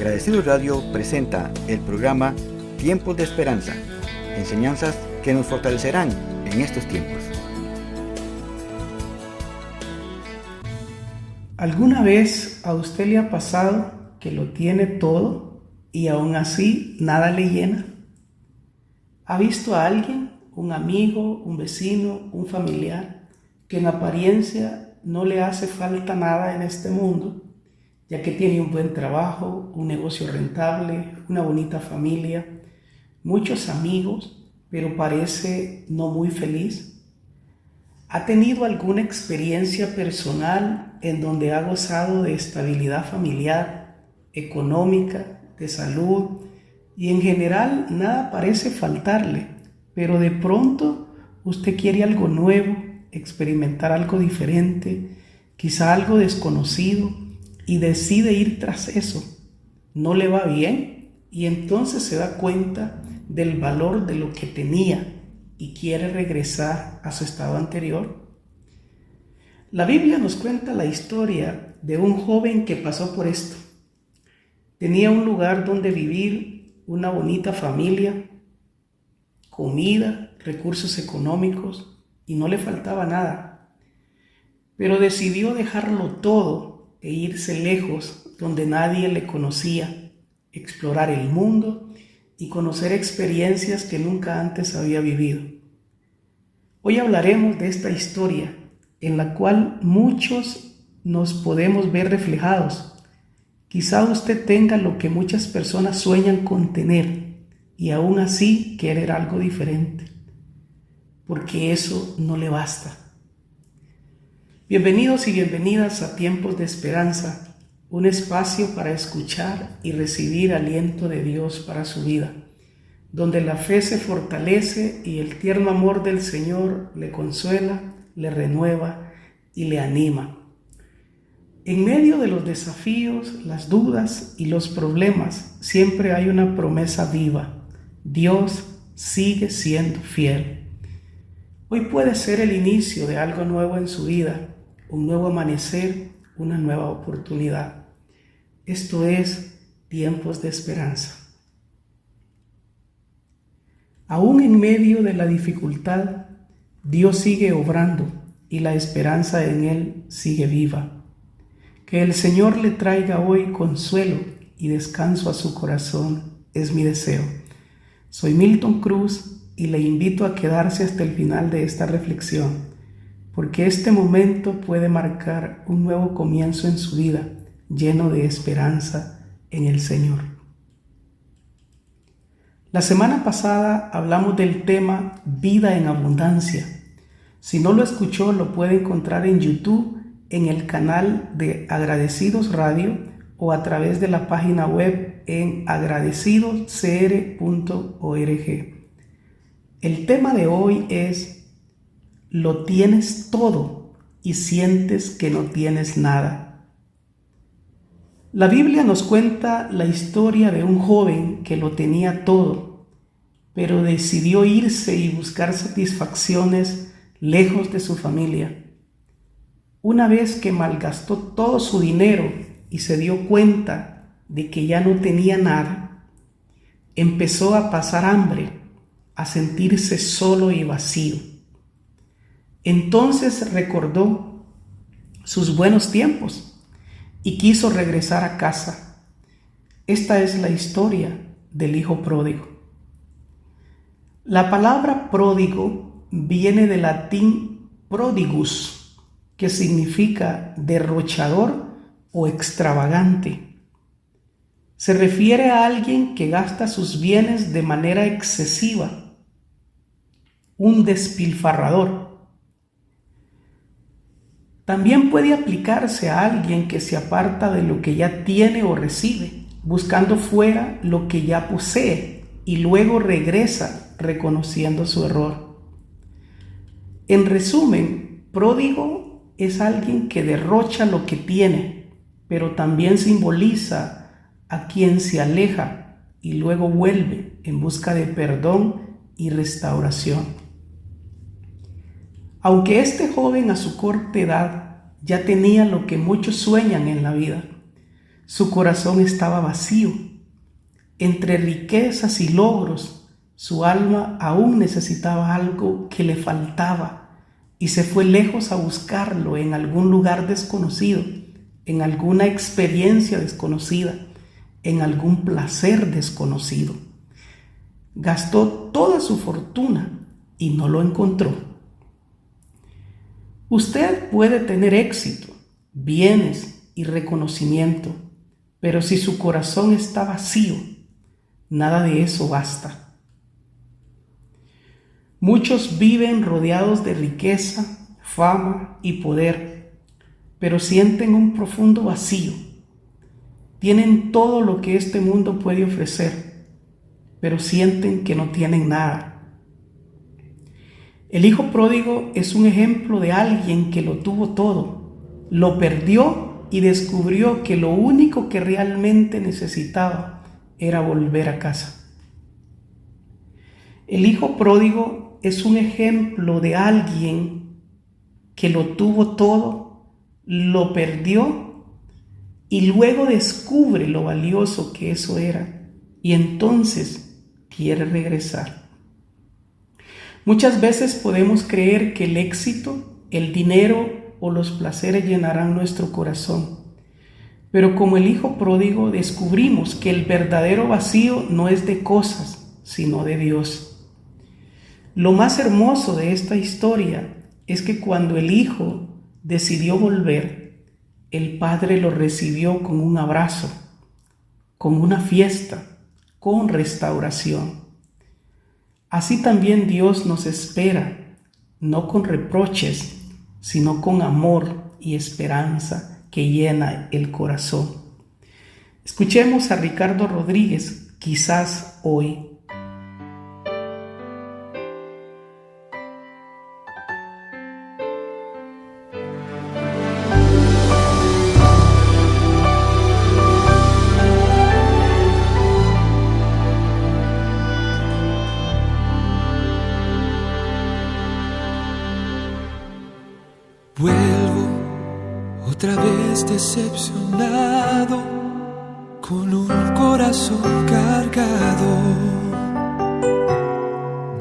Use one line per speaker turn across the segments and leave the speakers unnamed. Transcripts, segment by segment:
Agradecidos Radio presenta el programa Tiempos de Esperanza, enseñanzas que nos fortalecerán en estos tiempos.
¿Alguna vez a usted le ha pasado que lo tiene todo y aún así nada le llena? ¿Ha visto a alguien, un amigo, un vecino, un familiar, que en apariencia no le hace falta nada en este mundo, ya que tiene un buen trabajo, un negocio rentable, una bonita familia, muchos amigos, pero parece no muy feliz? ¿Ha tenido alguna experiencia personal en donde ha gozado de estabilidad familiar, económica, de salud y en general nada parece faltarle, pero de pronto usted quiere algo nuevo, experimentar algo diferente, quizá algo desconocido, y decide ir tras eso? No le va bien y entonces se da cuenta del valor de lo que tenía y quiere regresar a su estado anterior. La Biblia nos cuenta la historia de un joven que pasó por esto. Tenía un lugar donde vivir, una bonita familia, comida, recursos económicos y no le faltaba nada. Pero decidió dejarlo todo e irse lejos donde nadie le conocía, explorar el mundo y conocer experiencias que nunca antes había vivido. Hoy hablaremos de esta historia en la cual muchos nos podemos ver reflejados. Quizá usted tenga lo que muchas personas sueñan con tener y aún así querer algo diferente, porque eso no le basta. Bienvenidos y bienvenidas a Tiempos de Esperanza, un espacio para escuchar y recibir aliento de Dios para su vida, donde la fe se fortalece y el tierno amor del Señor le consuela, le renueva y le anima. En medio de los desafíos, las dudas y los problemas, siempre hay una promesa viva. Dios sigue siendo fiel. Hoy puede ser el inicio de algo nuevo en su vida, un nuevo amanecer, una nueva oportunidad. Esto es Tiempos de Esperanza. Aún en medio de la dificultad, Dios sigue obrando y la esperanza en Él sigue viva. Que el Señor le traiga hoy consuelo y descanso a su corazón es mi deseo. Soy Milton Cruz y le invito a quedarse hasta el final de esta reflexión, porque este momento puede marcar un nuevo comienzo en su vida, lleno de esperanza en el Señor. La semana pasada hablamos del tema Vida en Abundancia. Si no lo escuchó, lo puede encontrar en YouTube, en el canal de Agradecidos Radio o a través de la página web en agradecidoscr.org. El tema de hoy es: lo tienes todo y sientes que no tienes nada. La Biblia nos cuenta la historia de un joven que lo tenía todo, pero decidió irse y buscar satisfacciones lejos de su familia. Una vez que malgastó todo su dinero y se dio cuenta de que ya no tenía nada, empezó a pasar hambre, a sentirse solo y vacío. Entonces recordó sus buenos tiempos y quiso regresar a casa. Esta es la historia del hijo pródigo. La palabra pródigo viene del latín prodigus, que significa derrochador o extravagante. Se refiere a alguien que gasta sus bienes de manera excesiva, un despilfarrador. También puede aplicarse a alguien que se aparta de lo que ya tiene o recibe, buscando fuera lo que ya posee y luego regresa reconociendo su error. En resumen, pródigo es alguien que derrocha lo que tiene, pero también simboliza a quien se aleja y luego vuelve en busca de perdón y restauración. Aunque este joven a su corta edad ya tenía lo que muchos sueñan en la vida, Su corazón estaba vacío. Entre riquezas y logros, su alma aún necesitaba algo que le faltaba y se fue lejos a buscarlo en algún lugar desconocido, en alguna experiencia desconocida, en algún placer desconocido. Gastó toda su fortuna y no lo encontró. Usted puede tener éxito, bienes y reconocimiento, pero si su corazón está vacío, nada de eso basta. Muchos viven rodeados de riqueza, fama y poder, pero sienten un profundo vacío. Tienen todo lo que este mundo puede ofrecer, pero sienten que no tienen nada. El hijo pródigo es un ejemplo de alguien que lo tuvo todo, lo perdió y descubrió que lo único que realmente necesitaba era volver a casa. El hijo pródigo es un ejemplo de alguien que lo tuvo todo, lo perdió y luego descubre lo valioso que eso era y entonces quiere regresar. Muchas veces podemos creer que el éxito, el dinero o los placeres llenarán nuestro corazón. Pero como el hijo pródigo descubrimos que el verdadero vacío no es de cosas, sino de Dios. Lo más hermoso de esta historia es que cuando el hijo decidió volver, el padre lo recibió con un abrazo, con una fiesta, con restauración. Así también Dios nos espera, no con reproches, sino con amor y esperanza que llena el corazón. Escuchemos a Ricardo Rodríguez, Quizás hoy.
Vuelvo otra vez decepcionado, con un corazón cargado,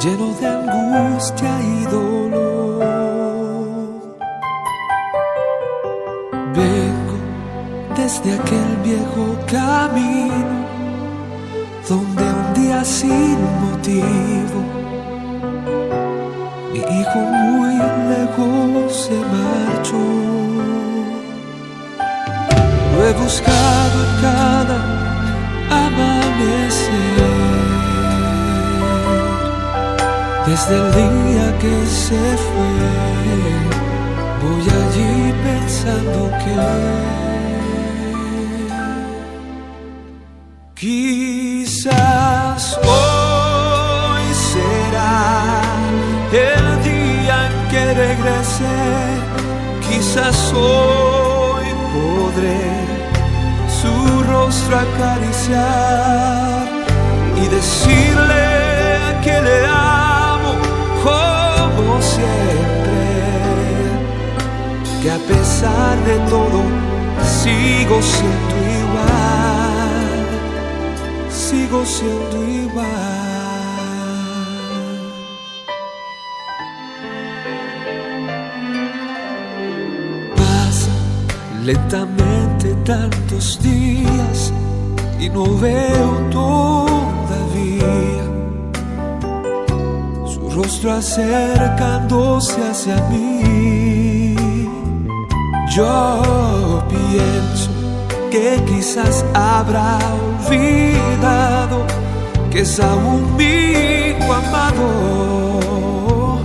lleno de angustia y dolor. Vengo desde aquel viejo camino, donde un día sin motivo mi hijo muy lejos se marchó. Lo he buscado en cada amanecer, desde el día que se fue. Voy allí pensando que quizás hoy será el día en que regrese. Quizás hoy podré su rostro acariciar y decirle que le amo como siempre, que a pesar de todo sigo siendo igual, sigo siendo igual. Lentamente tantos días y no veo todavía su rostro acercándose hacia mí. Yo pienso que quizás habrá olvidado que es aún mi hijo amado,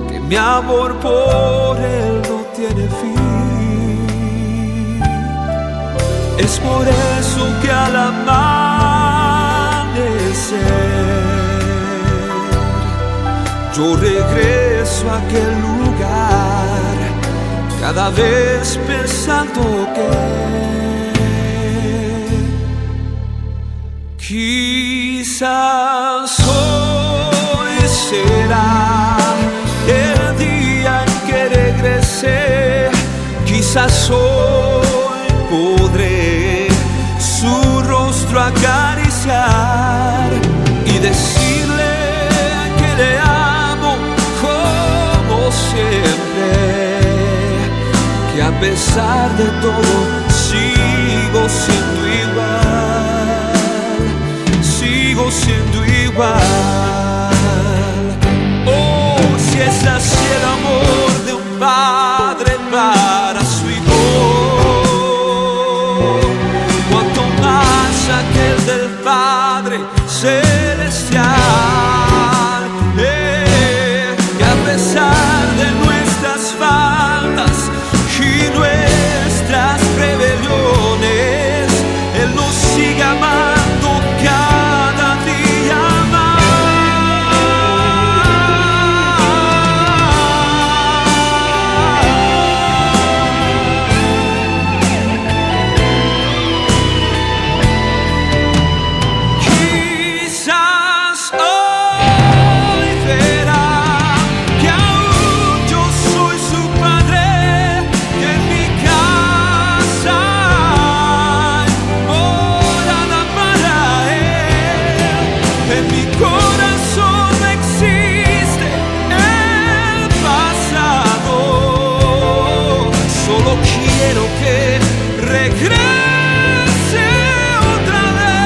que mi amor por él no tiene fin. Es por eso que al amanecer yo regreso a aquel lugar, cada vez pensando que quizás hoy será el día en que regrese. Quizás hoy podré pesar de todo, sigo siendo igual, sigo siendo igual. Oh, si es así el amor de un padre para su hijo, cuanto más aquel del Padre celestial, que a pesar de nuestras faltas y nuestras rebeliones, Él nos sigue amando cada día Quizás hoy verá que aún yo soy su padre, que en mi casa hay morada para Él. En mi corazón no existe el pasado, solo quiero que regrese otra vez.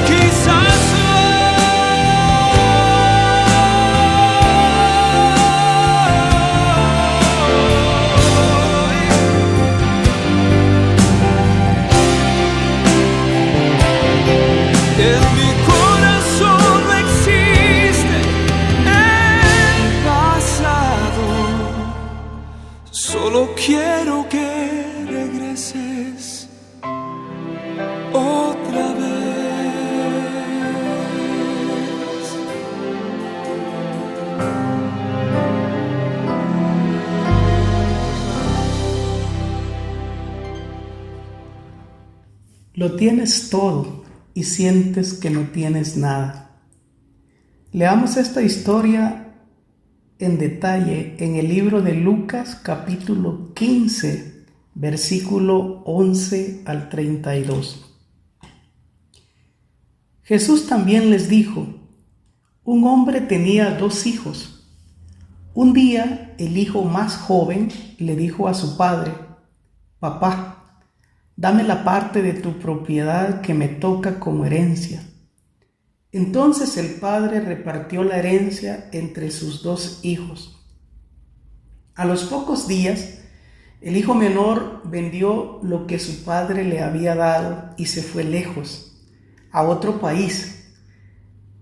Quizás en mi corazón no existe el pasado, solo quiero que regreses otra vez.
Lo tienes todo y sientes que no tienes nada. Leamos esta historia en detalle en el libro de Lucas, capítulo 15, versículo 11 al 32. Jesús también les dijo: un hombre tenía 2 hijos. Un día el hijo más joven le dijo a su padre: papá, dame la parte de tu propiedad que me toca como herencia. Entonces el padre repartió la herencia entre sus 2 hijos. A los pocos días, el hijo menor vendió lo que su padre le había dado y se fue lejos, a otro país.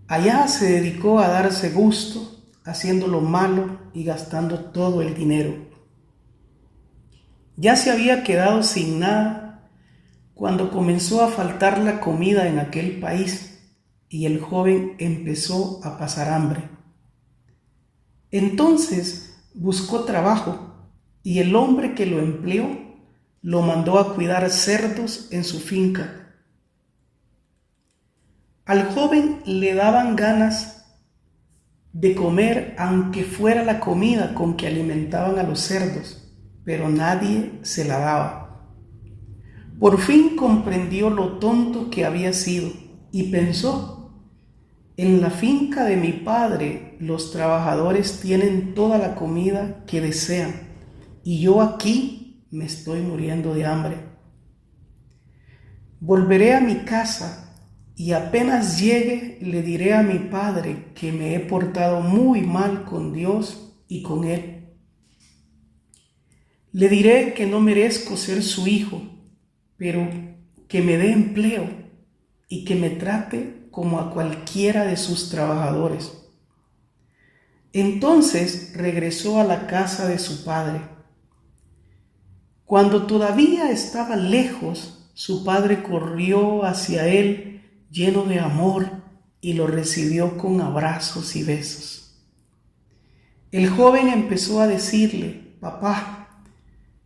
Allá se dedicó a darse gusto, haciendo lo malo y gastando todo el dinero. Ya se había quedado sin nada cuando comenzó a faltar la comida en aquel país y el joven empezó a pasar hambre. Entonces buscó trabajo y el hombre que lo empleó lo mandó a cuidar cerdos en su finca. Al joven le daban ganas de comer aunque fuera la comida con que alimentaban a los cerdos, pero nadie se la daba. Por fin comprendió lo tonto que había sido y pensó: en la finca de mi padre los trabajadores tienen toda la comida que desean y yo aquí me estoy muriendo de hambre. Volveré a mi casa y apenas llegue le diré a mi padre que me he portado muy mal con Dios y con él. Le diré que no merezco ser su hijo, pero que me dé empleo y que me trate como a cualquiera de sus trabajadores. Entonces regresó a la casa de su padre. Cuando todavía estaba lejos, su padre corrió hacia él lleno de amor y lo recibió con abrazos y besos. El joven empezó a decirle: papá,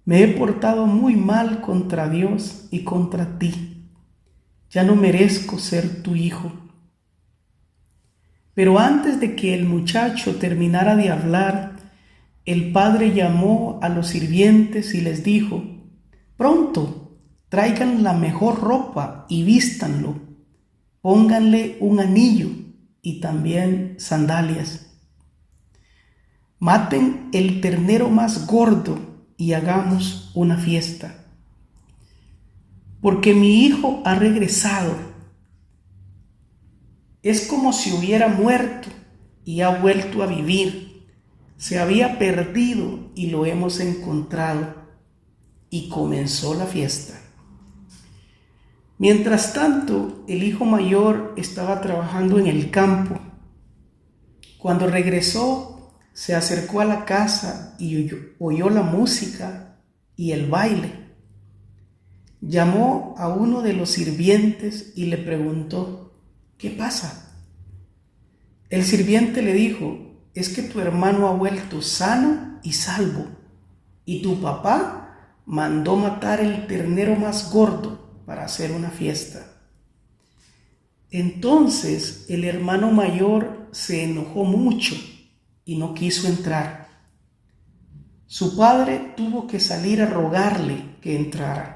me he portado muy mal contra Dios y contra ti. Ya no merezco ser tu hijo. Pero antes de que el muchacho terminara de hablar, el padre llamó a los sirvientes y les dijo: pronto, traigan la mejor ropa y vístanlo. Pónganle un anillo y también sandalias. Maten el ternero más gordo y hagamos una fiesta. Porque mi hijo ha regresado. Es como si hubiera muerto y ha vuelto a vivir. Se había perdido y lo hemos encontrado. Y comenzó la fiesta. Mientras tanto, el hijo mayor estaba trabajando en el campo. Cuando regresó, se acercó a la casa y oyó la música y el baile. Llamó a uno de los sirvientes y le preguntó: ¿qué pasa? El sirviente le dijo: es que tu hermano ha vuelto sano y salvo, y tu papá mandó matar el ternero más gordo para hacer una fiesta. Entonces el hermano mayor se enojó mucho y no quiso entrar. Su padre tuvo que salir a rogarle que entrara.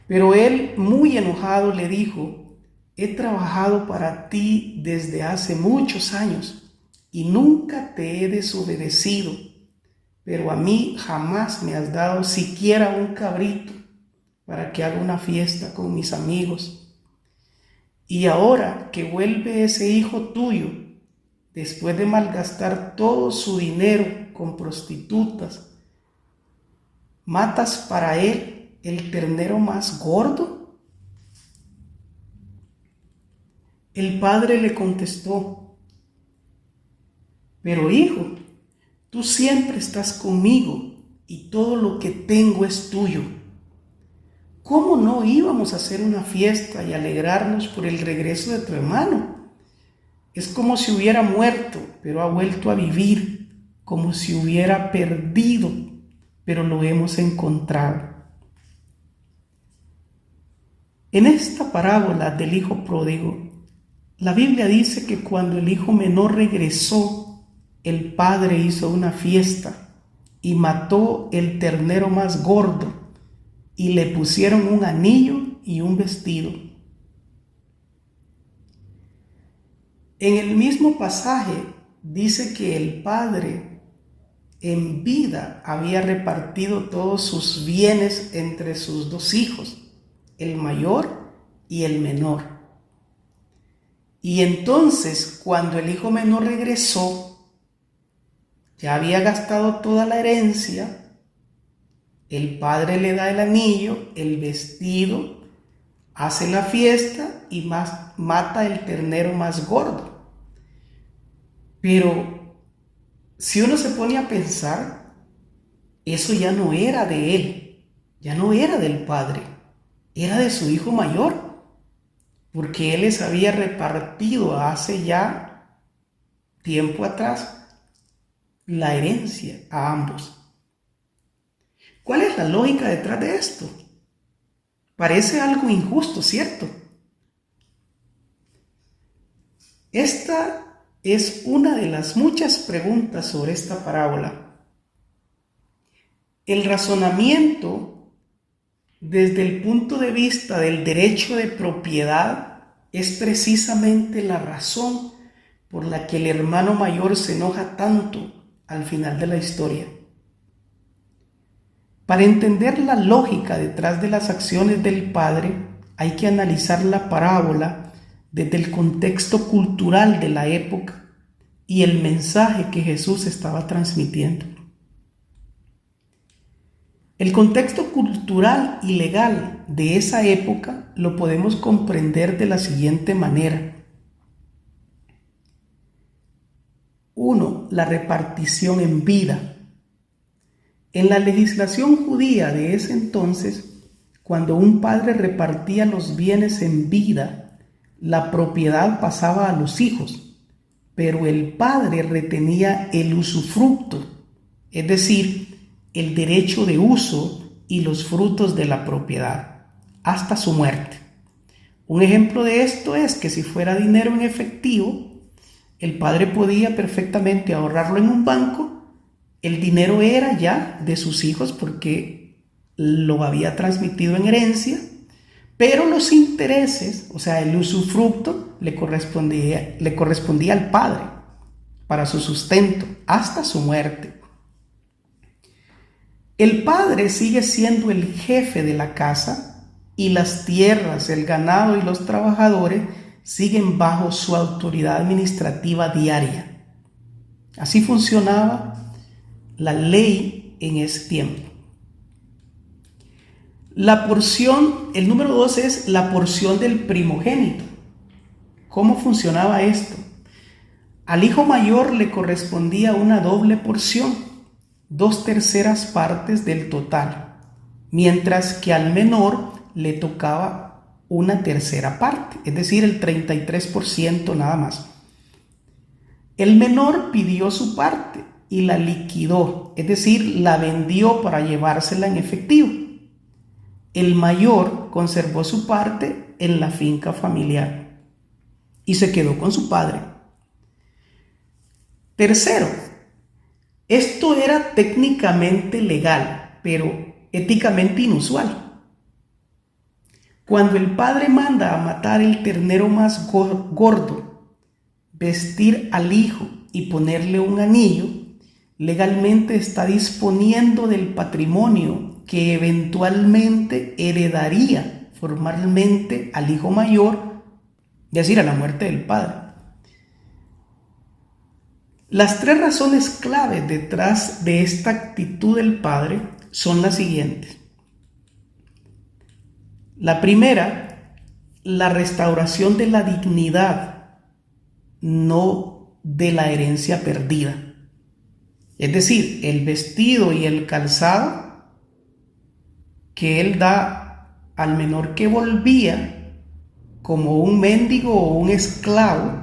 Pero él, muy enojado, le dijo: he trabajado para ti desde hace muchos años y nunca te he desobedecido, pero a mí jamás me has dado siquiera un cabrito para que haga una fiesta con mis amigos. Y ahora que vuelve ese hijo tuyo, después de malgastar todo su dinero con prostitutas, ¿matas para él el ternero más gordo? El padre le contestó: pero hijo, tú siempre estás conmigo y todo lo que tengo es tuyo. ¿Cómo no íbamos a hacer una fiesta y alegrarnos por el regreso de tu hermano? Es como si hubiera muerto, pero ha vuelto a vivir, como si hubiera perdido, pero lo hemos encontrado. En esta parábola del hijo pródigo, la Biblia dice que cuando el hijo menor regresó, el padre hizo una fiesta y mató el ternero más gordo y le pusieron un anillo y un vestido. En el mismo pasaje dice que el padre en vida había repartido todos sus bienes entre sus dos hijos, el mayor y el menor. Y entonces, cuando el hijo menor regresó, ya había gastado toda la herencia, el padre le da el anillo, el vestido, hace la fiesta y mata el ternero más gordo. Pero si uno se pone a pensar, eso ya no era de él, ya no era del padre, era de su hijo mayor, porque él les había repartido hace ya tiempo atrás la herencia a ambos. ¿Cuál es la lógica detrás de esto? Parece algo injusto, ¿cierto? Esta es una de las muchas preguntas sobre esta parábola. El razonamiento desde el punto de vista del derecho de propiedad es precisamente la razón por la que el hermano mayor se enoja tanto al final de la historia. Para entender la lógica detrás de las acciones del padre, hay que analizar la parábola desde el contexto cultural de la época y el mensaje que Jesús estaba transmitiendo. El contexto cultural y legal de esa época lo podemos comprender de la siguiente manera. 1. La repartición en vida. En la legislación judía de ese entonces, cuando un padre repartía los bienes en vida, la propiedad pasaba a los hijos, pero el padre retenía el usufructo, es decir, el derecho de uso y los frutos de la propiedad, hasta su muerte. Un ejemplo de esto es que si fuera dinero en efectivo, el padre podía perfectamente ahorrarlo en un banco. El dinero era ya de sus hijos porque lo había transmitido en herencia, pero los intereses, o sea, el usufructo, le correspondía al padre para su sustento hasta su muerte. El padre sigue siendo el jefe de la casa y las tierras, el ganado y los trabajadores siguen bajo su autoridad administrativa diaria. Así funcionaba la ley en ese tiempo. La porción, el número 2 es la porción del primogénito. ¿Cómo funcionaba esto? Al hijo mayor le correspondía una doble porción, 2/3 partes del total, mientras que al menor le tocaba una tercera parte, es decir, el 33% nada más. El menor pidió su parte y la liquidó, es decir, la vendió para llevársela en efectivo. El mayor conservó su parte en la finca familiar y se quedó con su padre. Tercero, esto era técnicamente legal, pero éticamente inusual. Cuando el padre manda a matar el ternero más gordo, vestir al hijo y ponerle un anillo, legalmente está disponiendo del patrimonio que eventualmente heredaría formalmente al hijo mayor, es decir, a la muerte del padre. Las 3 razones claves detrás de esta actitud del padre son las siguientes. La primera, la restauración de la dignidad, no de la herencia perdida. Es decir, el vestido y el calzado que él da al menor que volvía como un mendigo o un esclavo,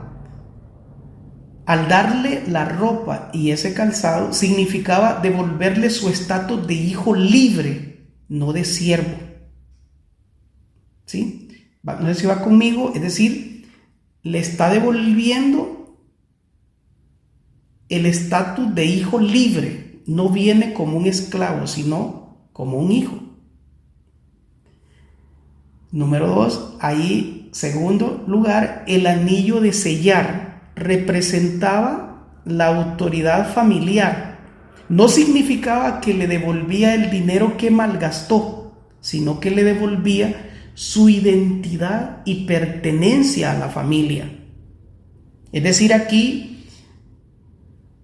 al darle la ropa y ese calzado significaba devolverle su estatus de hijo libre, no de siervo. ¿Sí? No sé si va conmigo, es decir, le está devolviendo el estatus de hijo libre, no viene como un esclavo, sino como un hijo. Número 2, ahí, segundo lugar, el anillo de sellar representaba la autoridad familiar. No significaba que le devolvía el dinero que malgastó, sino que le devolvía su identidad y pertenencia a la familia. Es decir, aquí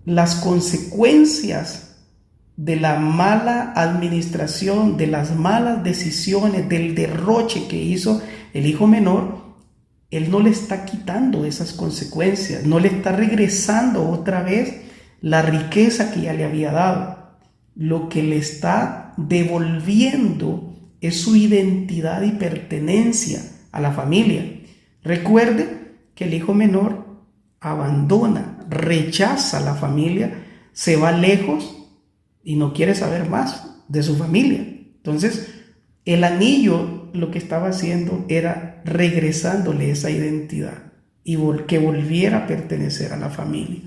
las consecuencias de la mala administración, de las malas decisiones, del derroche que hizo el hijo menor, él no le está quitando esas consecuencias, no le está regresando otra vez la riqueza que ya le había dado. Lo que le está devolviendo es su identidad y pertenencia a la familia. Recuerde que el hijo menor abandona, rechaza a la familia, se va lejos y no quiere saber más de su familia. Entonces, el anillo lo que estaba haciendo era regresándole esa identidad y que volviera a pertenecer a la familia.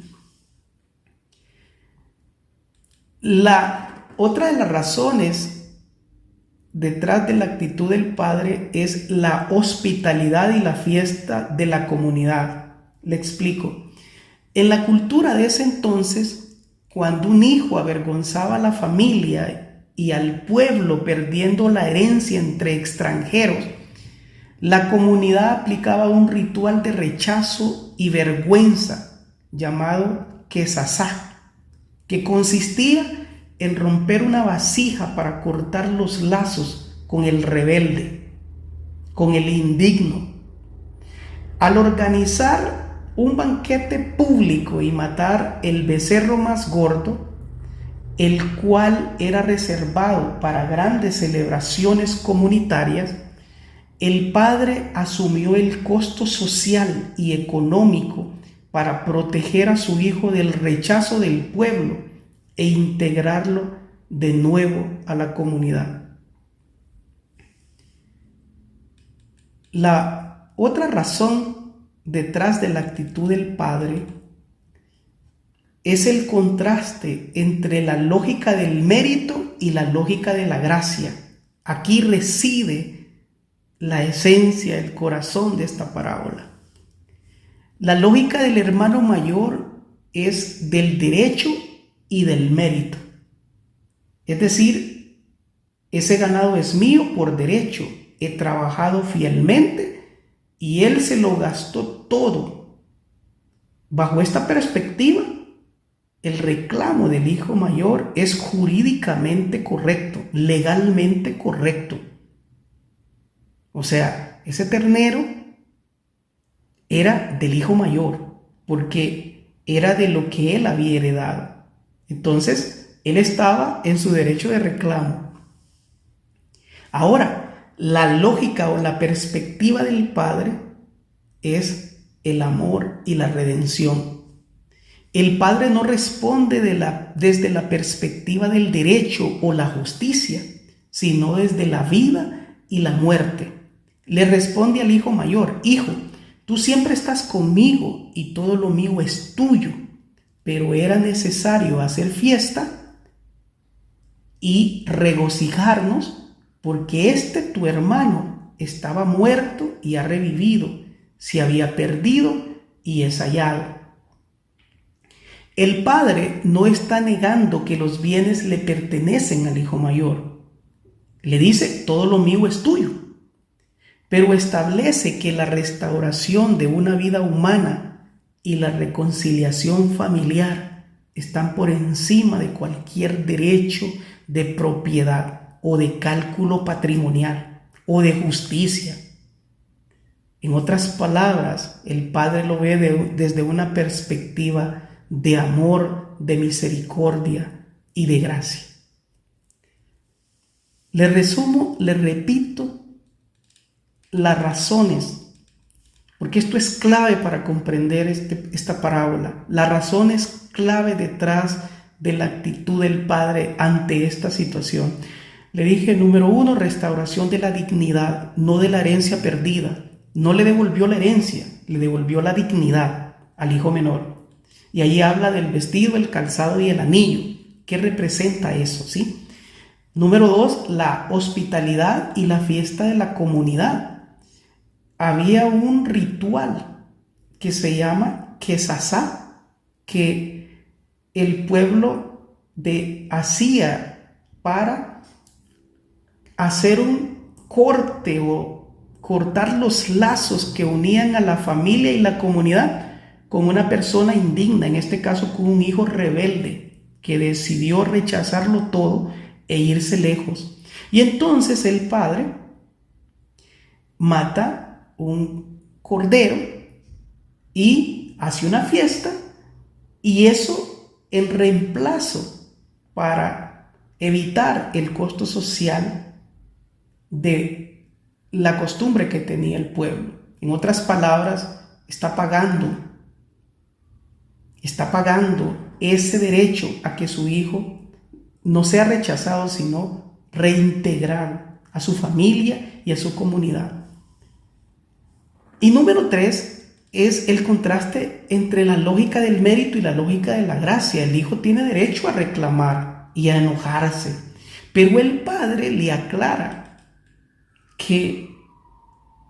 La otra de las razones detrás de la actitud del padre es la hospitalidad y la fiesta de la comunidad. Le explico. En la cultura de ese entonces, cuando un hijo avergonzaba a la familia y al pueblo perdiendo la herencia entre extranjeros, la comunidad aplicaba un ritual de rechazo y vergüenza llamado quesasá, que consistía en romper una vasija para cortar los lazos con el rebelde, con el indigno. Al organizar un banquete público y matar el becerro más gordo, el cual era reservado para grandes celebraciones comunitarias, el padre asumió el costo social y económico para proteger a su hijo del rechazo del pueblo e integrarlo de nuevo a la comunidad. La otra razón detrás de la actitud del padre es el contraste entre la lógica del mérito y la lógica de la gracia. Aquí reside la esencia, el corazón de esta parábola. La lógica del hermano mayor es del derecho y del mérito. Es decir, Ese ganado es mío por derecho. He trabajado fielmente y él se lo gastó todo. Bajo esta perspectiva, el reclamo del hijo mayor es jurídicamente correcto, legalmente correcto. O sea, ese ternero era del hijo mayor, porque era de lo que él había heredado. Entonces, él estaba en su derecho de reclamo. Ahora, la lógica o la perspectiva del Padre es el amor y la redención. El Padre no responde desde la perspectiva del derecho o la justicia, sino desde la vida y la muerte. Le responde al hijo mayor: hijo, tú siempre estás conmigo y todo lo mío es tuyo, pero era necesario hacer fiesta y regocijarnos porque tu hermano estaba muerto y ha revivido, se había perdido y es hallado. El padre no está negando que los bienes le pertenecen al hijo mayor. Le dice: todo lo mío es tuyo. Pero establece que la restauración de una vida humana y la reconciliación familiar están por encima de cualquier derecho de propiedad o de cálculo patrimonial o de justicia. En otras palabras, el Padre lo ve desde una perspectiva de amor, de misericordia y de gracia. Le resumo, le repito las razones, porque esto es clave para comprender esta parábola. La razón es clave detrás de la actitud del Padre ante esta situación. Le dije, número 1, restauración de la dignidad, no de la herencia perdida. No le devolvió la herencia, le devolvió la dignidad al hijo menor. Y ahí habla del vestido, el calzado y el anillo. ¿Qué representa eso? ¿Sí? Número 2, la hospitalidad y la fiesta de la comunidad. Había un ritual que se llama Quesasá, que el pueblo hacía para hacer un corte o cortar los lazos que unían a la familia y la comunidad con una persona indigna, en este caso con un hijo rebelde que decidió rechazarlo todo e irse lejos. Y entonces el padre mata un cordero y hace una fiesta, y eso en reemplazo para evitar el costo social de la costumbre que tenía el pueblo. En otras palabras, está pagando ese derecho a que su hijo no sea rechazado, sino reintegrado a su familia y a su comunidad. Y número 3 es el contraste entre la lógica del mérito y la lógica de la gracia. El hijo tiene derecho a reclamar y a enojarse, pero el padre le aclara que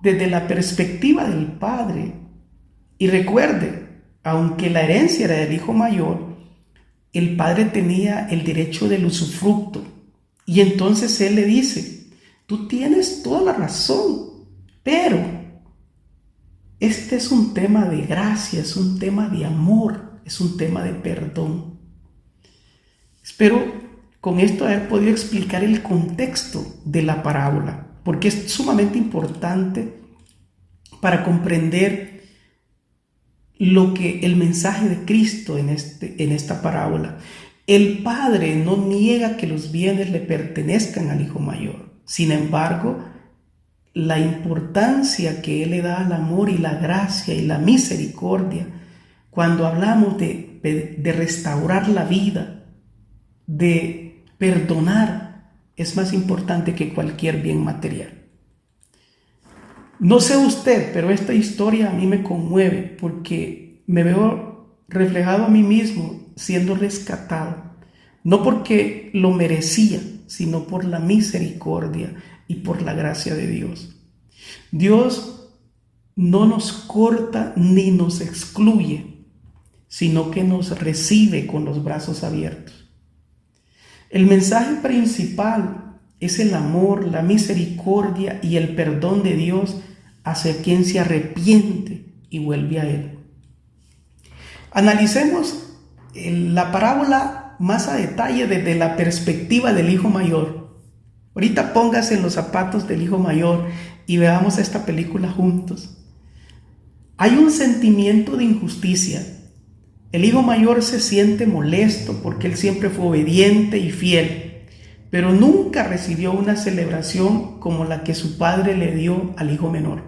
desde la perspectiva del padre, y recuerde, aunque la herencia era del hijo mayor, el padre tenía el derecho del usufructo. Y entonces él le dice: tú tienes toda la razón, pero este es un tema de gracia, es un tema de amor, es un tema de perdón. Espero con esto haber podido explicar el contexto de la parábola, porque es sumamente importante para comprender lo que el mensaje de Cristo en esta parábola. El padre no niega que los bienes le pertenezcan al hijo mayor. Sin embargo, la importancia que él le da al amor y la gracia y la misericordia, cuando hablamos de restaurar la vida, de perdonar, es más importante que cualquier bien material. No sé usted, pero esta historia a mí me conmueve porque me veo reflejado a mí mismo siendo rescatado, no porque lo merecía, sino por la misericordia y por la gracia de Dios. Dios no nos corta ni nos excluye, sino que nos recibe con los brazos abiertos. El mensaje principal es el amor, la misericordia y el perdón de Dios hacia quien se arrepiente y vuelve a Él. Analicemos la parábola más a detalle desde la perspectiva del hijo mayor. Ahorita póngase en los zapatos del hijo mayor y veamos esta película juntos. Hay un sentimiento de injusticia. El hijo mayor se siente molesto porque él siempre fue obediente y fiel, pero nunca recibió una celebración como la que su padre le dio al hijo menor.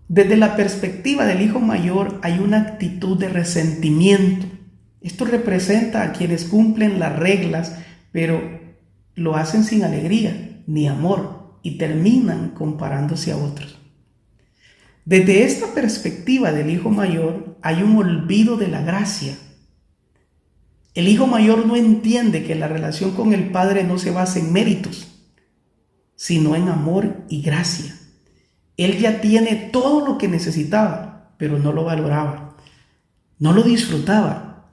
Desde la perspectiva del hijo mayor hay una actitud de resentimiento. Esto representa a quienes cumplen las reglas, pero lo hacen sin alegría ni amor y terminan comparándose a otros. Desde esta perspectiva del hijo mayor hay un olvido de la gracia. El hijo mayor no entiende que la relación con el padre no se basa en méritos, sino en amor y gracia. Él ya tiene todo lo que necesitaba, pero no lo valoraba, no lo disfrutaba.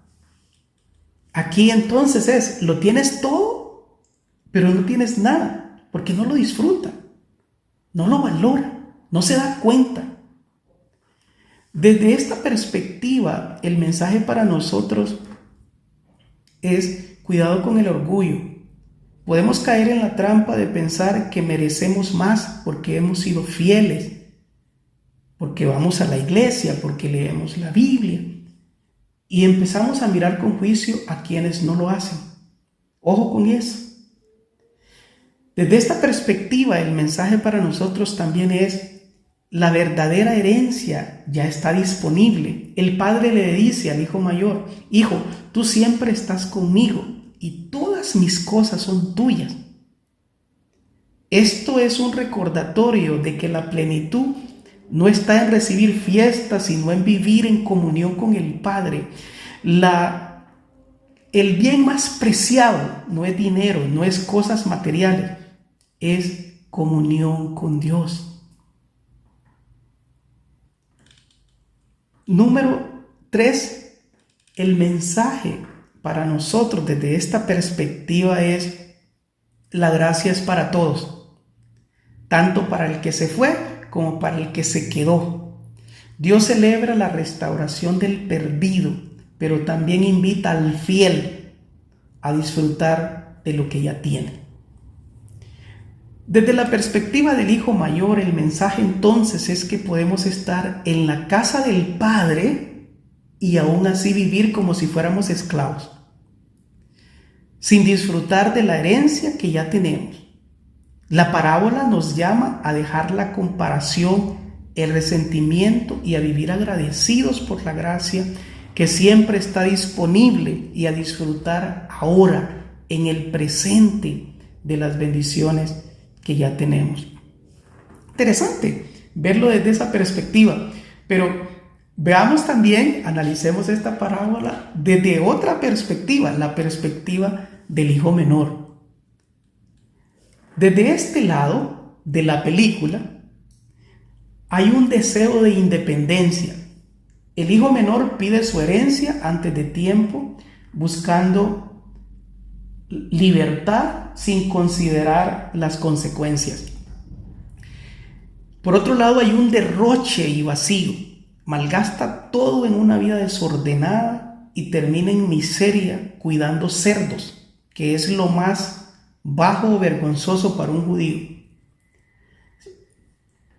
Aquí entonces lo tienes todo, pero no tienes nada, porque no lo disfruta, no lo valora, no se da cuenta. Desde esta perspectiva, el mensaje para nosotros es cuidado con el orgullo. Podemos caer en la trampa de pensar que merecemos más porque hemos sido fieles, porque vamos a la iglesia, porque leemos la Biblia, y empezamos a mirar con juicio a quienes no lo hacen. Ojo con eso. Desde esta perspectiva, el mensaje para nosotros también es: la verdadera herencia ya está disponible. El padre le dice al hijo mayor: hijo, tú siempre estás conmigo y todas mis cosas son tuyas. Esto es un recordatorio de que la plenitud no está en recibir fiestas, sino en vivir en comunión con el Padre. El bien más preciado no es dinero, no es cosas materiales, es comunión con Dios. Número 3, el mensaje para nosotros desde esta perspectiva es: la gracia es para todos, tanto para el que se fue como para el que se quedó. Dios celebra la restauración del perdido, pero también invita al fiel a disfrutar de lo que ya tiene. Desde la perspectiva del hijo mayor, el mensaje entonces es que podemos estar en la casa del Padre y aún así vivir como si fuéramos esclavos, sin disfrutar de la herencia que ya tenemos. La parábola nos llama a dejar la comparación, el resentimiento y a vivir agradecidos por la gracia que siempre está disponible y a disfrutar ahora, en el presente, de las bendiciones que ya tenemos. Interesante verlo desde esa perspectiva, pero veamos también, analicemos esta parábola desde otra perspectiva, la perspectiva del hijo menor. Desde este lado de la película hay un deseo de independencia. El hijo menor pide su herencia antes de tiempo, buscando libertad sin considerar las consecuencias. Por otro lado, hay un derroche y vacío. Malgasta todo en una vida desordenada y termina en miseria cuidando cerdos, que es lo más bajo o vergonzoso para un judío.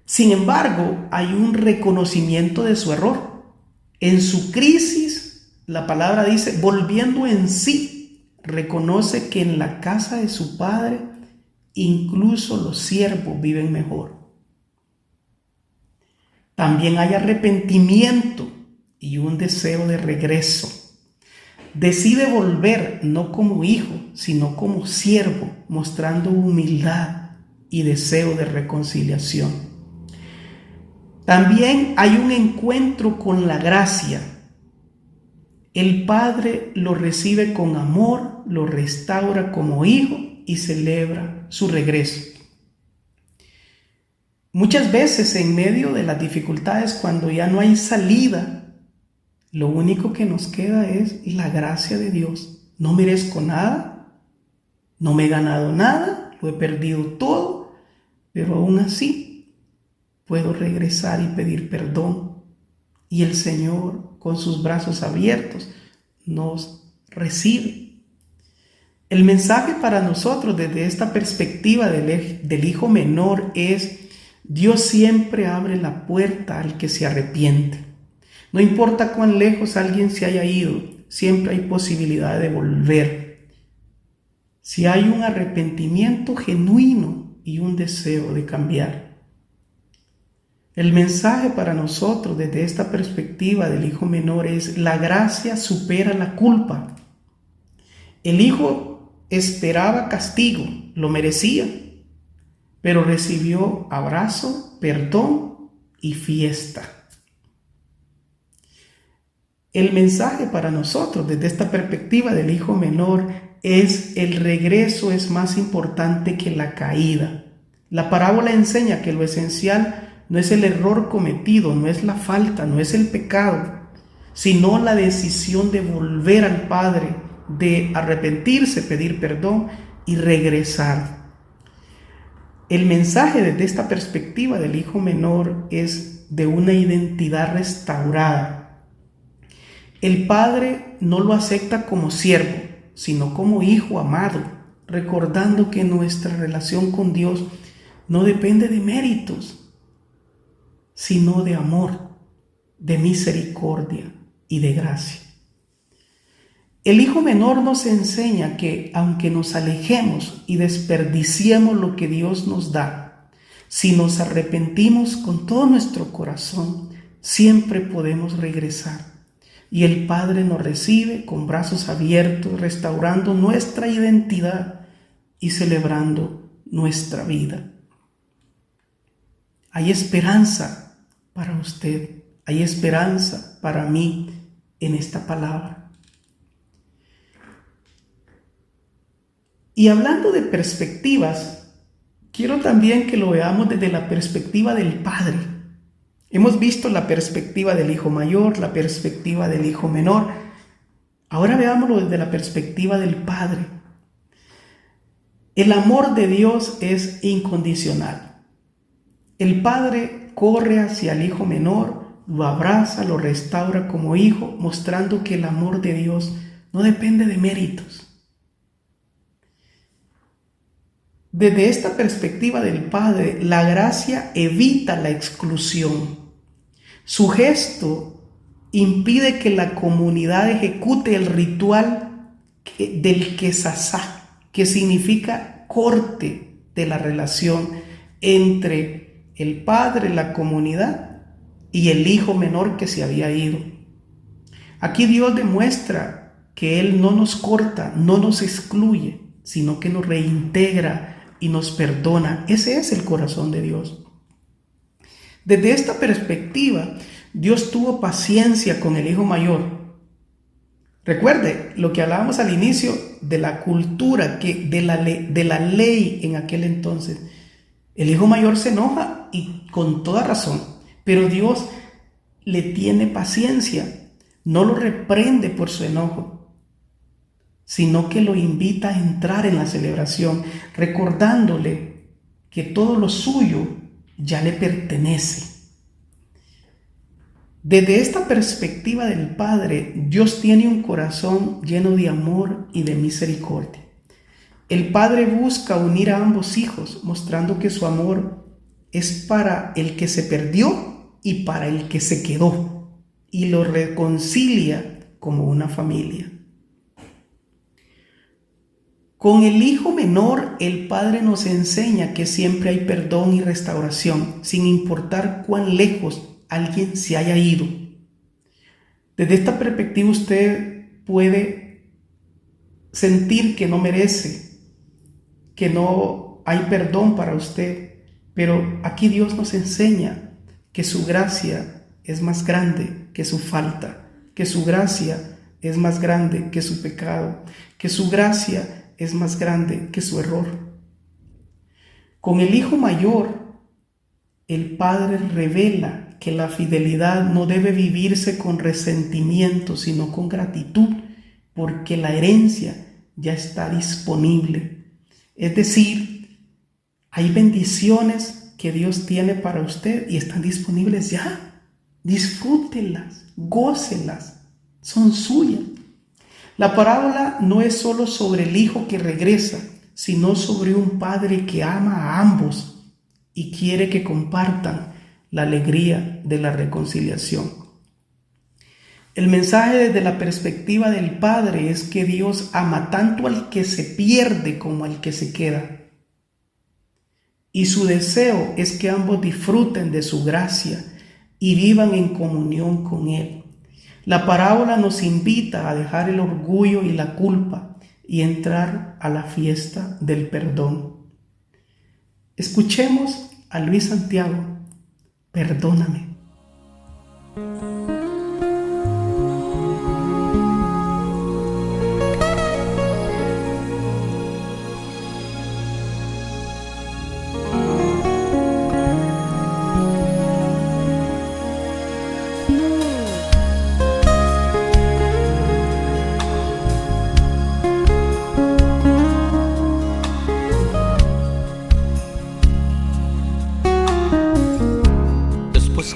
Sin embargo, hay un reconocimiento de su error. En su crisis, la palabra dice, volviendo en sí, reconoce que en la casa de su padre incluso los siervos viven mejor. También hay arrepentimiento y un deseo de regreso. Decide volver no como hijo, sino como siervo, mostrando humildad y deseo de reconciliación. También hay un encuentro con la gracia. El Padre lo recibe con amor, lo restaura como hijo y celebra su regreso. Muchas veces en medio de las dificultades, cuando ya no hay salida, lo único que nos queda es la gracia de Dios. No merezco nada, No me he ganado nada, lo he perdido todo, pero aún así puedo regresar y pedir perdón. Y el Señor, con sus brazos abiertos, nos recibe. El mensaje para nosotros desde esta perspectiva del hijo menor es: Dios siempre abre la puerta al que se arrepiente. No importa cuán lejos alguien se haya ido, siempre hay posibilidad de volver. Si hay un arrepentimiento genuino y un deseo de cambiar. El mensaje para nosotros desde esta perspectiva del hijo menor es: la gracia supera la culpa. El hijo esperaba castigo, lo merecía, pero recibió abrazo, perdón y fiesta. El mensaje para nosotros desde esta perspectiva del hijo menor es: el regreso es más importante que la caída. La parábola enseña que lo esencial no es el error cometido, no es la falta, no es el pecado, sino la decisión de volver al Padre, de arrepentirse, pedir perdón y regresar. El mensaje desde esta perspectiva del hijo menor es de una identidad restaurada. El Padre no lo acepta como siervo, sino como hijo amado, recordando que nuestra relación con Dios no depende de méritos, sino de amor, de misericordia y de gracia. El hijo menor nos enseña que aunque nos alejemos y desperdiciemos lo que Dios nos da, si nos arrepentimos con todo nuestro corazón, siempre podemos regresar. Y el Padre nos recibe con brazos abiertos, restaurando nuestra identidad y celebrando nuestra vida. Hay esperanza para usted, hay esperanza para mí en esta palabra. Y hablando de perspectivas, quiero también que lo veamos desde la perspectiva del Padre. Hemos visto la perspectiva del hijo mayor, la perspectiva del hijo menor. Ahora veámoslo desde la perspectiva del Padre. El amor de Dios es incondicional. El Padre corre hacia el hijo menor, lo abraza, lo restaura como hijo, mostrando que el amor de Dios no depende de méritos. Desde esta perspectiva del Padre, la gracia evita la exclusión. Su gesto impide que la comunidad ejecute el ritual del Kesasá, que significa corte de la relación entre el padre, la comunidad y el hijo menor que se había ido. Aquí Dios demuestra que Él no nos corta, no nos excluye, sino que nos reintegra y nos perdona. Ese es el corazón de Dios. Desde esta perspectiva, Dios tuvo paciencia con el hijo mayor. Recuerde lo que hablábamos al inicio de la cultura, de la ley en aquel entonces. El hijo mayor se enoja y con toda razón, pero Dios le tiene paciencia, no lo reprende por su enojo, sino que lo invita a entrar en la celebración, recordándole que todo lo suyo ya le pertenece. Desde esta perspectiva del Padre, Dios tiene un corazón lleno de amor y de misericordia. El Padre busca unir a ambos hijos, mostrando que su amor es para el que se perdió y para el que se quedó, y lo reconcilia como una familia. Con el hijo menor, el Padre nos enseña que siempre hay perdón y restauración, sin importar cuán lejos alguien se haya ido. Desde esta perspectiva usted puede sentir que no merece, que no hay perdón para usted, pero aquí Dios nos enseña que su gracia es más grande que su falta, que su gracia es más grande que su pecado, que su gracia es más grande que su error. Con el hijo mayor, el Padre revela que la fidelidad no debe vivirse con resentimiento, sino con gratitud, porque la herencia ya está disponible. Es decir, hay bendiciones que Dios tiene para usted y están disponibles ya. Disfrútenlas, gócenlas, son suyas. La parábola no es solo sobre el hijo que regresa, sino sobre un padre que ama a ambos y quiere que compartan la alegría de la reconciliación. El mensaje desde la perspectiva del Padre es que Dios ama tanto al que se pierde como al que se queda. Y su deseo es que ambos disfruten de su gracia y vivan en comunión con Él. La parábola nos invita a dejar el orgullo y la culpa y entrar a la fiesta del perdón. Escuchemos a Luis Santiago. Perdóname.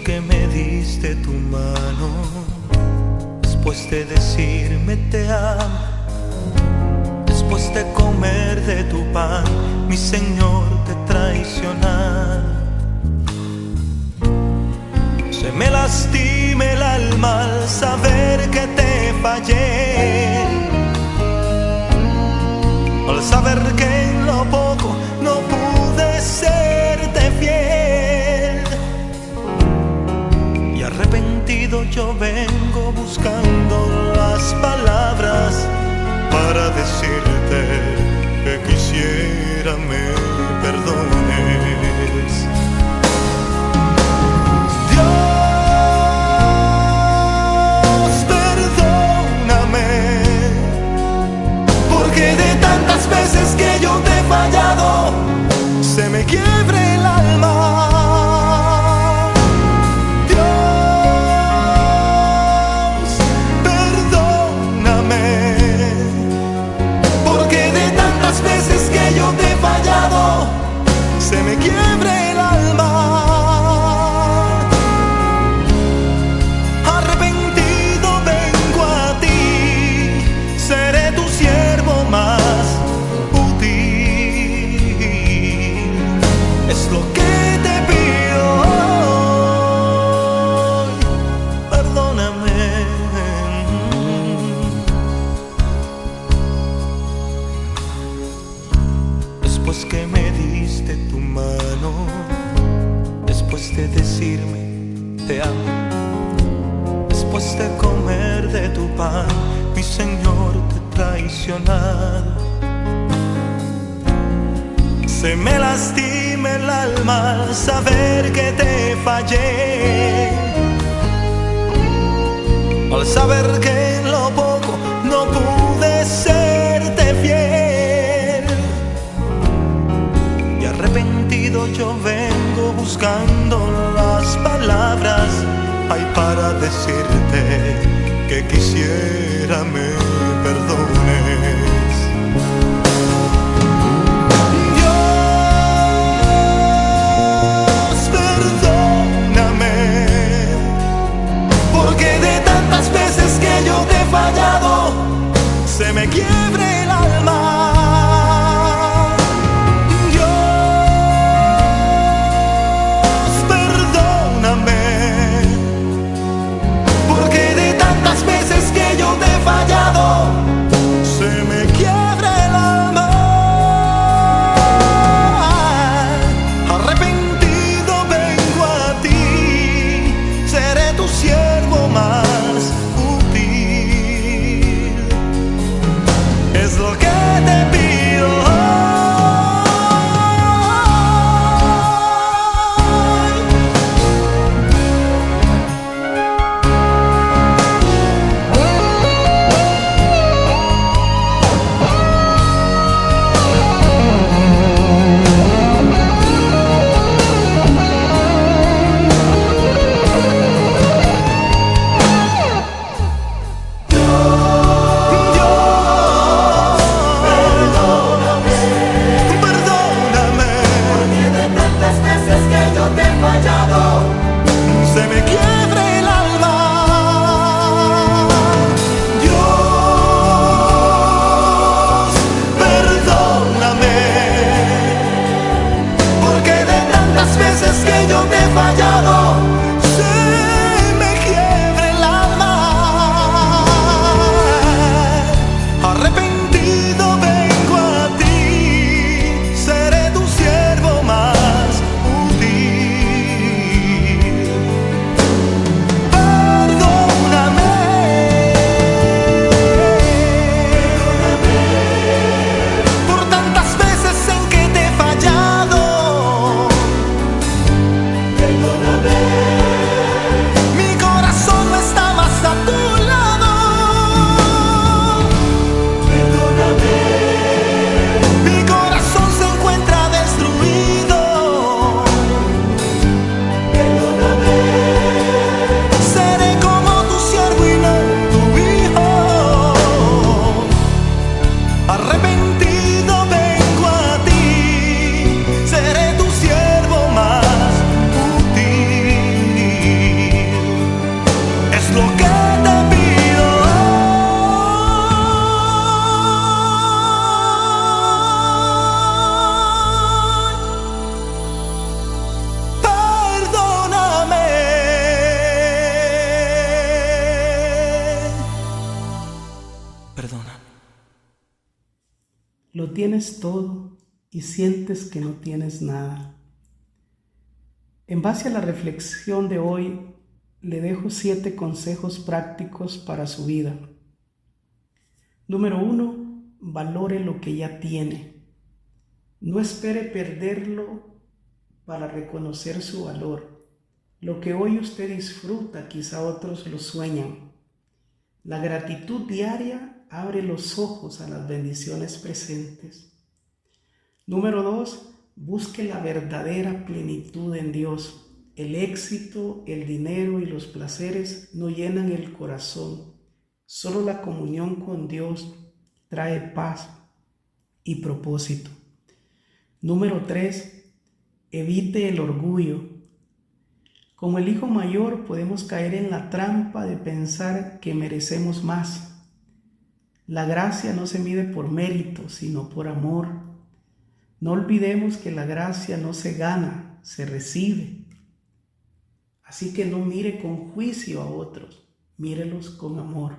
Que me diste tu mano, después de decirme te amo, después de comer de tu pan, mi Señor, te traicionar. Se me lastima el alma al saber que te fallé, al saber que en lo poco no pude serte fiel. Arrepentido yo vengo buscando las palabras para decirte que quisiera me perdones. Dios, perdóname, porque de tantas veces que yo te he fallado, se me quiebre el alma. Se me quiebre el alma. Arrepentido vengo a ti, seré tu siervo más útil. Es lo que te pido hoy. Perdóname. Después que me diste tu mano, después de decirme te amo, después de comer de tu pan, mi Señor, te he traicionado. Se me lastima el alma al saber que te fallé, al saber que en lo poco no pude serte fiel. Arrepentido yo vengo buscando las palabras, ay, para decirte que quisiera me perdones. Dios, perdóname, porque de tantas veces que yo te he fallado, se me quiebre el alma. te he fallado, se me quiebra el alma. Arrepentido vengo a ti, seré tu siervo más útil. Perdóname, por tantas veces en que te he fallado. Perdóname, mi corazón no está más a tu lado. Perdóname, mi corazón se encuentra destruido. Perdóname, seré como tu siervo y no tu hijo. Arrepentido vengo a ti, seré tu siervo más útil. Es lo que te pido hoy. Perdóname. Perdona.
Lo tienes todo y sientes que no tienes nada. En base a la reflexión de hoy, le dejo 7 consejos prácticos para su vida. Número 1, valore lo que ya tiene. No espere perderlo para reconocer su valor. Lo que hoy usted disfruta, quizá otros lo sueñan. La gratitud diaria abre los ojos a las bendiciones presentes. Número 2, busque la verdadera plenitud en Dios. El éxito, el dinero y los placeres no llenan el corazón. Solo la comunión con Dios trae paz y propósito. Número 3, evite el orgullo. Como el hijo mayor podemos caer en la trampa de pensar que merecemos más. La gracia no se mide por mérito, sino por amor. No olvidemos que la gracia no se gana, se recibe. Así que no mire con juicio a otros, mírelos con amor.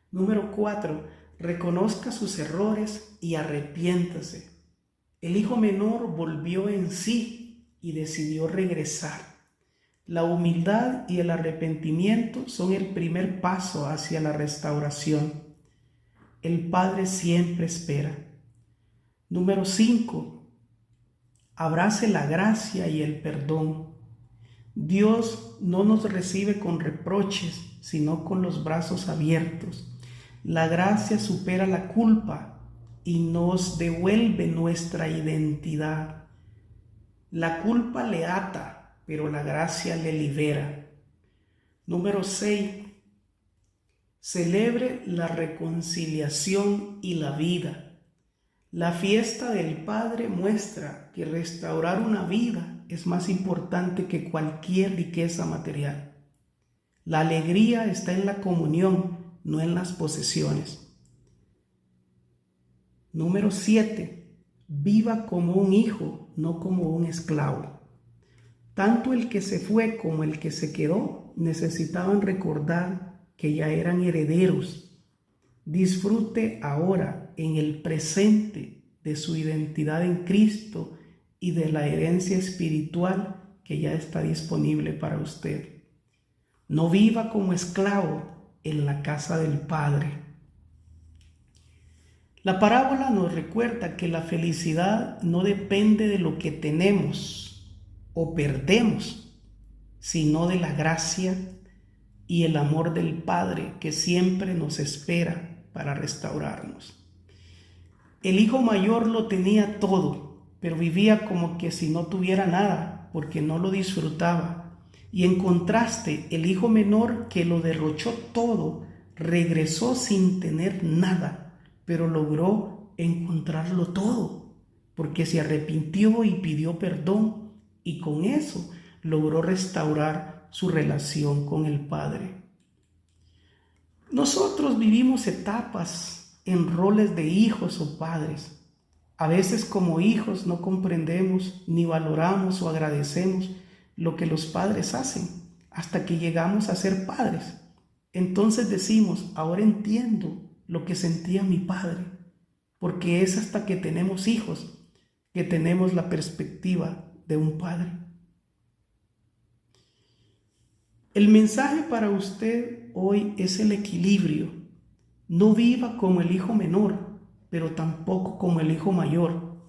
Número 4, reconozca sus errores y arrepiéntase. El hijo menor volvió en sí y decidió regresar. La humildad y el arrepentimiento son el primer paso hacia la restauración. El Padre siempre espera. Número 5, abrace la gracia y el perdón. Dios no nos recibe con reproches, sino con los brazos abiertos. La gracia supera la culpa y nos devuelve nuestra identidad. La culpa le ata, pero la gracia le libera. Número 6. Celebre la reconciliación y la vida. La fiesta del Padre muestra que restaurar una vida es más importante que cualquier riqueza material. La alegría está en la comunión, no en las posesiones. Número 7. Viva como un hijo, no como un esclavo. Tanto el que se fue como el que se quedó necesitaban recordar que ya eran herederos. Disfrute ahora, en el presente, de su identidad en Cristo y de la herencia espiritual que ya está disponible para usted. No viva como esclavo en la casa del Padre. La parábola nos recuerda que la felicidad no depende de lo que tenemos o perdemos, sino de la gracia y el amor del Padre que siempre nos espera para restaurarnos. El hijo mayor lo tenía todo, pero vivía como que si no tuviera nada, porque no lo disfrutaba. Y en contraste, el hijo menor, que lo derrochó todo, regresó sin tener nada, pero logró encontrarlo todo, porque se arrepintió y pidió perdón, y con eso logró restaurar su relación con el Padre. Nosotros vivimos etapas en roles de hijos o padres. A veces como hijos no comprendemos ni valoramos o agradecemos lo que los padres hacen hasta que llegamos a ser padres. Entonces decimos, ahora entiendo lo que sentía mi padre, porque es hasta que tenemos hijos que tenemos la perspectiva de un padre. El mensaje para usted hoy es el equilibrio. No viva como el hijo menor, pero tampoco como el hijo mayor.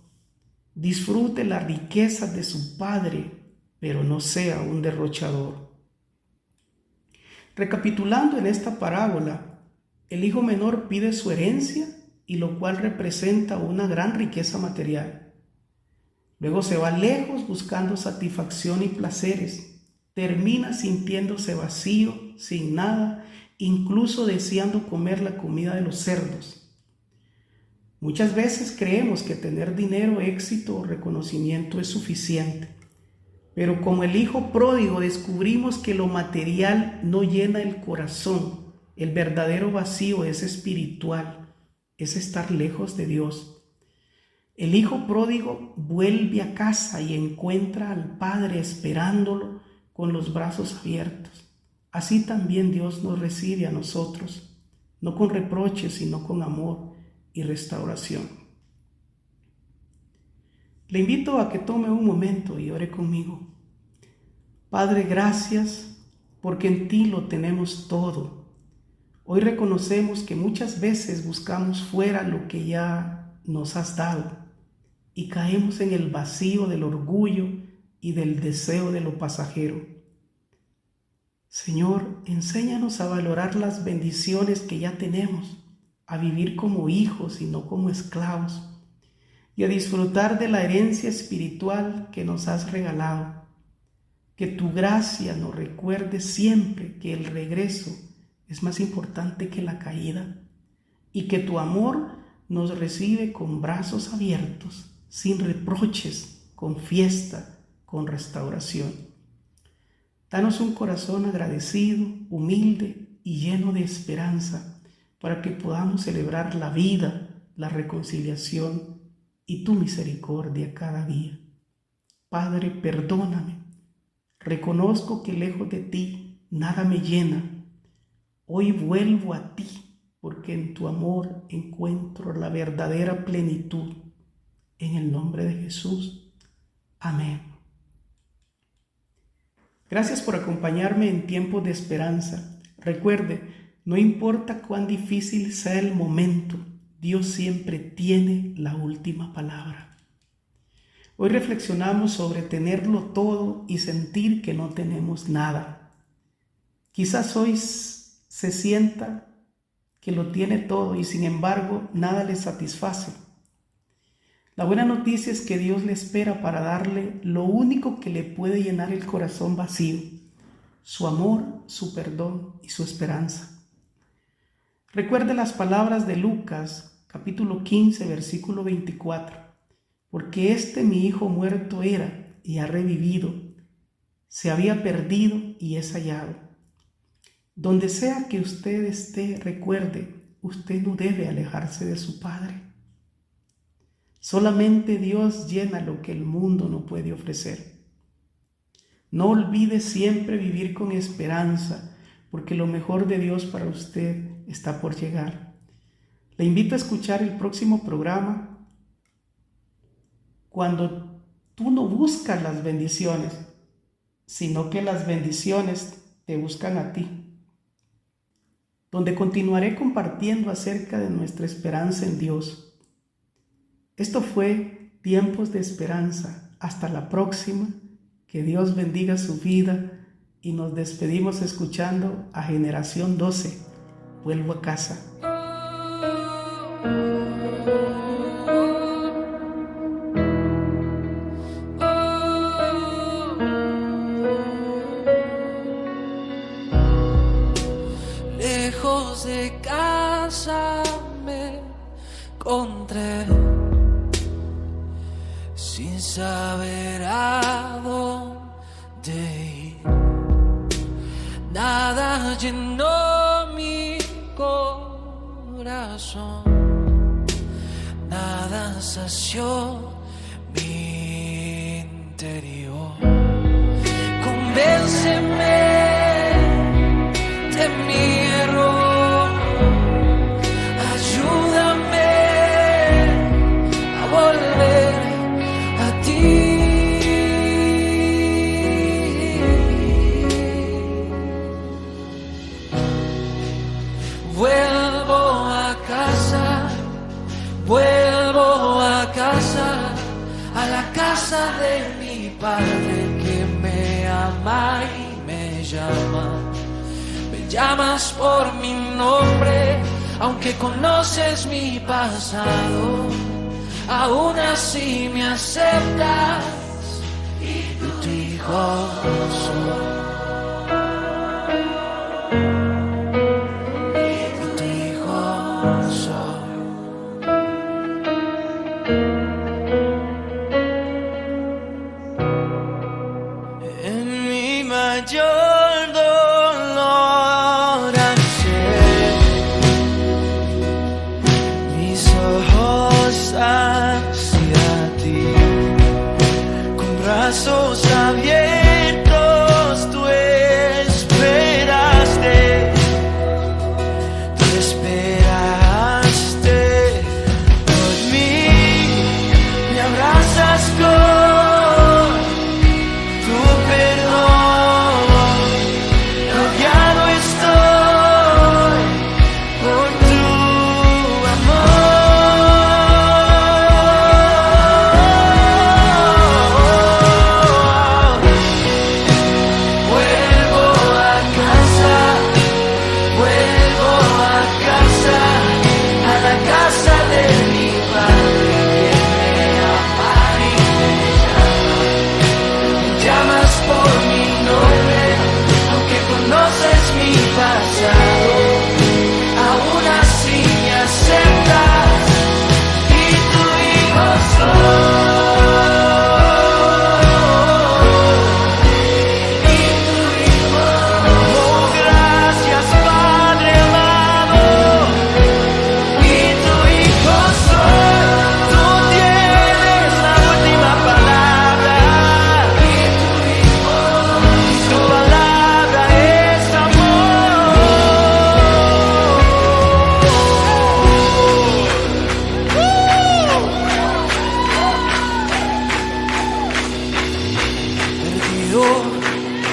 Disfrute las riquezas de su padre, pero no sea un derrochador. Recapitulando en esta parábola, el hijo menor pide su herencia, y lo cual representa una gran riqueza material. Luego se va lejos buscando satisfacción y placeres. Termina sintiéndose vacío, sin nada, incluso deseando comer la comida de los cerdos. Muchas veces creemos que tener dinero, éxito o reconocimiento es suficiente. Pero como el hijo pródigo descubrimos que lo material no llena el corazón. El verdadero vacío es espiritual, es estar lejos de Dios. El hijo pródigo vuelve a casa y encuentra al padre esperándolo con los brazos abiertos. Así también Dios nos recibe a nosotros, no con reproches, sino con amor y restauración. Le invito a que tome un momento y ore conmigo. Padre, gracias porque en ti lo tenemos todo. Hoy reconocemos que muchas veces buscamos fuera lo que ya nos has dado y caemos en el vacío del orgullo y del deseo de lo pasajero. Señor, enséñanos a valorar las bendiciones que ya tenemos, a vivir como hijos y no como esclavos, y a disfrutar de la herencia espiritual que nos has regalado. Que tu gracia nos recuerde siempre que el regreso es más importante que la caída, y que tu amor nos recibe con brazos abiertos, sin reproches, con fiesta, con restauración. Danos un corazón agradecido, humilde y lleno de esperanza, para que podamos celebrar la vida, la reconciliación y tu misericordia cada día. Padre, perdóname. Reconozco que lejos de ti nada me llena. Hoy vuelvo a ti, porque en tu amor encuentro la verdadera plenitud. En el nombre de Jesús. Amén. Gracias por acompañarme en tiempos de esperanza. Recuerde, no importa cuán difícil sea el momento, Dios siempre tiene la última palabra. Hoy reflexionamos sobre tenerlo todo y sentir que no tenemos nada. Quizás hoy se sienta que lo tiene todo y sin embargo nada le satisface. La buena noticia es que Dios le espera para darle lo único que le puede llenar el corazón vacío: su amor, su perdón y su esperanza. Recuerde las palabras de Lucas, capítulo 15, versículo 24. Porque mi hijo muerto era y ha revivido, se había perdido y es hallado. Donde sea que usted esté, recuerde, usted no debe alejarse de su Padre. Solamente Dios llena lo que el mundo no puede ofrecer. No olvide siempre vivir con esperanza, porque lo mejor de Dios para usted está por llegar. Le invito a escuchar el próximo programa, cuando tú no buscas las bendiciones, sino que las bendiciones te buscan a ti, donde continuaré compartiendo acerca de nuestra esperanza en Dios. Esto fue Tiempos de Esperanza. Hasta la próxima. Que Dios bendiga su vida y nos despedimos escuchando a Generación 12. Vuelvo a casa.
Lejos de casa me encontré, sin saber a dónde ir. Nada llenó mi corazón, nada sació mi interior. Padre que me ama y me llama. Me llamas por mi nombre, aunque conoces mi pasado, aún así me aceptas y tu hijo soy. Mayor dolor al ser mis ojos hacia ti, con brazos abiertos tú esperaste por mí, me abrazas con tu perdón.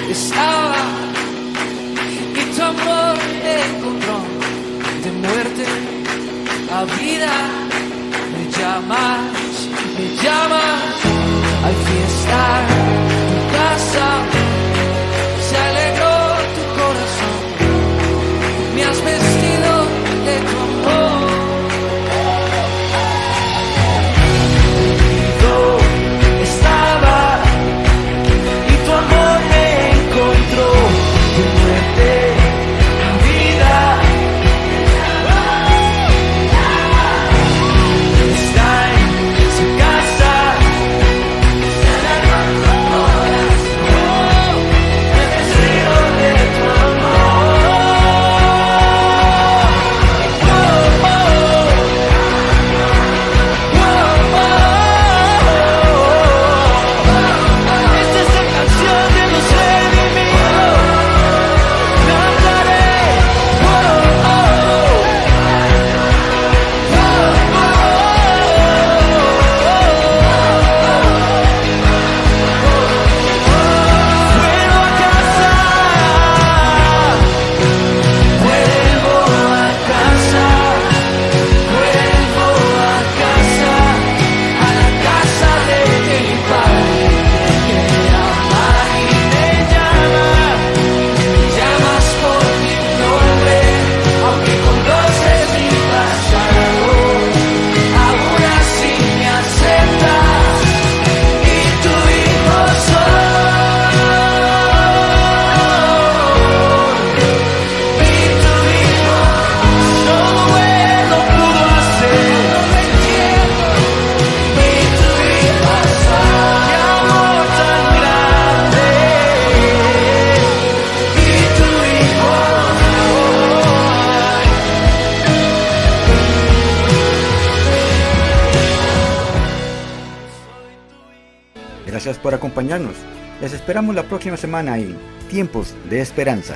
Estaba y tu amor me encontró, de muerte a vida. Me llamas, hay fiesta en tu casa, se alegró tu corazón, me has vestido de tu amor. Estaba y tu amor me encontró, de muerte a vida. Está en su casa, se alegró tu corazón, me vestido de tu Esta es la canción de los redimidos. Cantaré. Vuelvo a casa. Vuelvo a casa. Vuelvo a casa. A la casa de mi padre que me ama y me llama. Me llamas por mi nombre, aunque conoces mi pasado, aún así me aceptas y tu hijo soy. Y tu hijo solo él lo pudo hacer. Y tu hijo soy. Qué amor tan grande. Y tu hijo
Gracias por acompañarnos. Les esperamos la próxima semana en Tiempos de Esperanza.